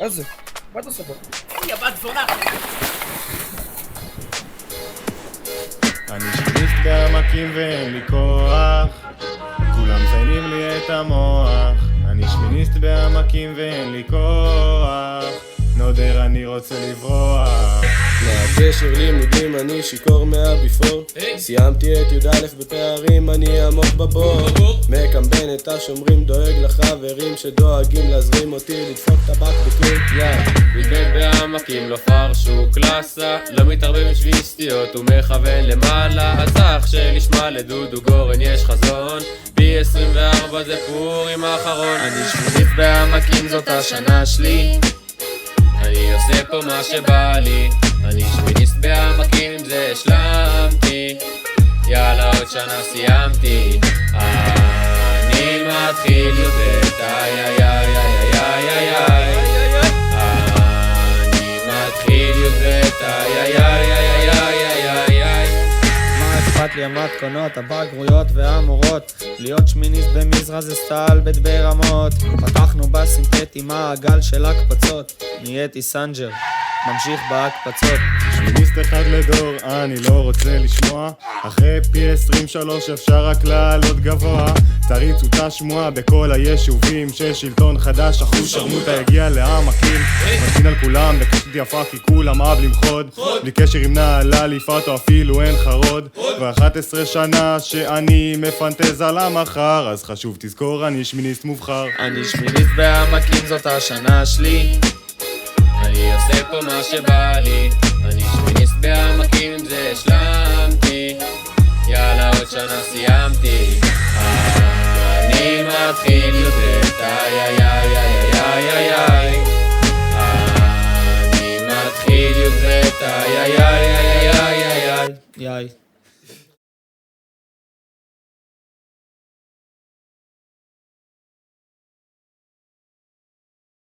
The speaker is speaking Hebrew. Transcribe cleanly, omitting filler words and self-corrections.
מה זה? מה אתה עושה פה? יא בת זונה! אני שמיניסט בעמקים ואין לי כוח, כולם מציינים לי את המוח. אני שמיניסט בעמקים ואין לי כוח, נודר אני רוצה לברוח. מהקשר לימודים אני שיקור מהביפור, סיימתי את י"א בפערים אני עמוק בבור, מקמבן את השומרים, דואג לחברים שדואגים להזרים אותי לדפוק את הבקבוקים. מתבד בעמקים לא פרשו קלאסה, לא מתערבב עם שביסטיות ומכוון למעלה. הצח שלשמה לדודו גורן יש חזון, B24 זה פורים האחרון. אני שמיניסט בעמקים זאת השנה שלי, אני עושה פה מה שבא לי. אני שמיניסט בעמקים עם זה השלמתי, יאללה עוד שנה סיימתי. אני מתחיל יודעת איי איי איי איי איי איי, אני מתחיל יודעת איי איי איי איי איי איי. מה אכפת לי המתכונות, הבגרויות והמורות, להיות שמיניסט במזרע זה סטלבט ברמות. פתחנו בסינתטי מעגל של הקפצות, נהייתי סנג'ר, ממשיך בהקפצות. שמיניסט אחד לדור, אני לא רוצה לשמוע, אחרי פי 23 אפשר רק לעלות גבוה. תריצו את השמועה בכל היישובים ששלטון חדש אחוז שרמוטה הגיע לעמקים, מתקין על כולם בקשת יפה כי כולם אב למחוד, בלי קשר עם נעלה ליפת או אפילו אין חרוד. ו11 שנה שאני מפנטז על המחר, אז חשוב תזכור אני שמיניסט מובחר. אני שמיניסט בעמקים זאת השנה שלי, אני עושה פה מה שבא לי. אני שמיניסט בעמקים עם זה השלמתי, יאללה עוד שנה סיימתי. אני מתחיל יודעת איי איי איי איי איי איי, אני מתחיל יודעת איי איי איי איי איי איי. יאי.